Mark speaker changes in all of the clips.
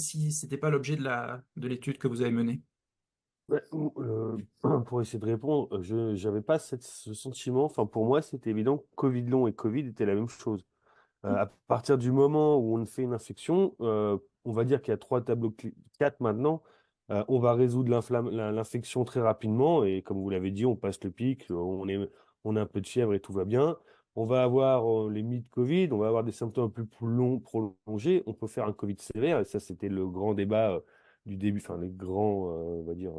Speaker 1: si c'était pas l'objet de l'étude que vous avez menée?
Speaker 2: Ouais, pour essayer de répondre, je n'avais pas ce sentiment. Enfin, pour moi, c'était évident que Covid long et Covid étaient la même chose. À partir du moment où on fait une infection, on va dire qu'il y a quatre maintenant. On va résoudre l'infection très rapidement et comme vous l'avez dit, on passe le pic, on a un peu de fièvre et tout va bien. On va avoir les Covid, on va avoir des symptômes un peu plus longs, prolongés. On peut faire un Covid sévère et ça, c'était le grand débat du début, enfin les grands, on va dire,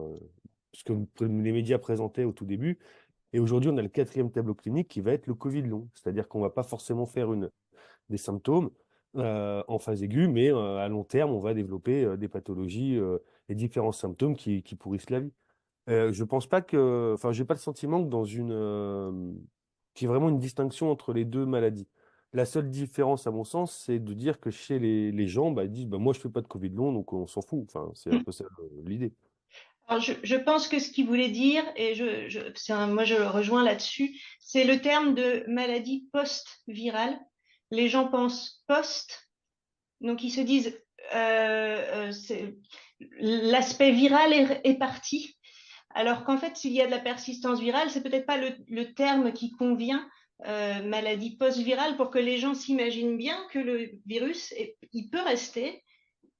Speaker 2: ce que les médias présentaient au tout début. Et aujourd'hui, on a le quatrième tableau clinique qui va être le Covid long, c'est-à-dire qu'on va pas forcément faire des symptômes en phase aiguë, mais à long terme, on va développer des pathologies et différents symptômes qui pourrissent la vie. Je pense pas que, enfin, j'ai pas le sentiment que qu'il y ait vraiment une distinction entre les deux maladies. La seule différence, à mon sens, c'est de dire que chez les gens, bah, ils disent, bah, moi, je fais pas de Covid long, donc on s'en fout. Enfin, c'est un peu ça l'idée.
Speaker 1: Alors, je pense que ce qu'il voulait dire, et moi je le rejoins là-dessus, c'est le terme de maladie post-virale. Les gens pensent post, donc ils se disent l'aspect viral est parti, alors qu'en fait s'il y a de la persistance virale, c'est peut-être pas le terme qui convient, maladie post-virale, pour que les gens s'imaginent bien que le virus, il peut rester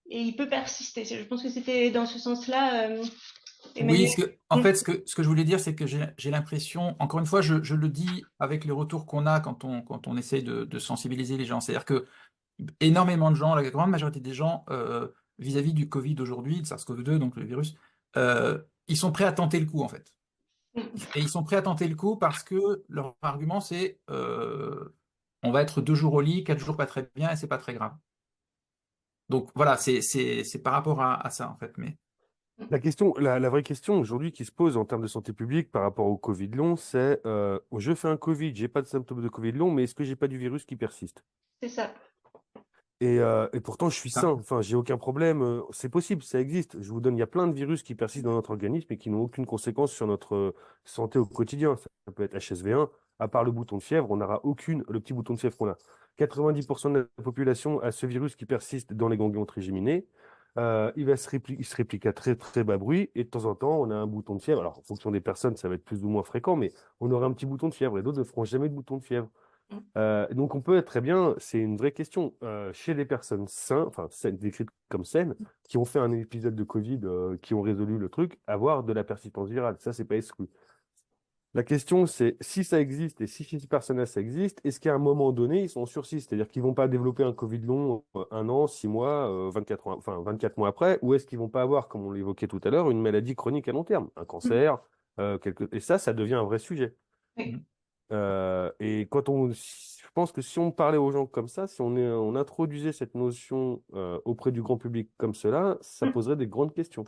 Speaker 1: et il peut persister. Je pense que c'était dans ce sens-là,
Speaker 2: Oui,
Speaker 1: Emmanuel.
Speaker 2: en
Speaker 1: Mm.
Speaker 2: fait, ce que je voulais dire, c'est que j'ai l'impression, encore une fois, je le dis avec les retours qu'on a quand on essaye de sensibiliser les gens. C'est-à-dire que énormément de gens, la grande majorité des gens, vis-à-vis du Covid aujourd'hui, de SARS-CoV-2, donc le virus, ils sont prêts à tenter le coup, en fait. Et ils sont prêts à tenter le coup parce que leur argument, c'est on va être 2 jours au lit, 4 jours pas très bien et c'est pas très grave. Donc voilà, c'est par rapport à ça, en fait. Mais la vraie question aujourd'hui qui se pose en termes de santé publique par rapport au Covid long, c'est je fais un Covid, j'ai pas de symptômes de Covid long, mais est-ce que j'ai pas du virus qui persiste?
Speaker 1: C'est ça.
Speaker 2: Et pourtant, je suis sain,
Speaker 1: Ah.
Speaker 2: enfin, j'ai aucun problème. C'est possible, ça existe. Je vous donne, il y a plein de virus qui persistent dans notre organisme et qui n'ont aucune conséquence sur notre santé au quotidien. Ça peut être HSV1, à part le bouton de fièvre, on n'aura le petit bouton de fièvre qu'on a. 90% de la population a ce virus qui persiste dans les ganglions trigéminés. Il se réplique à très très bas bruit et de temps en temps, on a un bouton de fièvre. Alors, en fonction des personnes, ça va être plus ou moins fréquent, mais on aura un petit bouton de fièvre et d'autres ne feront jamais de bouton de fièvre. Donc on peut être très bien, c'est une vraie question, chez des personnes saines, enfin saines, décrites comme saines, qui ont fait un épisode de Covid, qui ont résolu le truc, avoir de la persistance virale. Ça, c'est pas exclu. La question, c'est si ça existe et si chez ces personnes-là ça existe, est-ce qu'à un moment donné, ils sont en sursis? C'est-à-dire qu'ils vont pas développer un Covid long 1 an, 6 mois, 24 mois, enfin 24 mois après, ou est-ce qu'ils vont pas avoir, comme on l'évoquait tout à l'heure, une maladie chronique à long terme, un cancer, et ça devient un vrai sujet.
Speaker 1: Oui.
Speaker 2: Et je pense que si on parlait aux gens comme ça, si on introduisait cette notion auprès du grand public comme cela, ça poserait des grandes questions.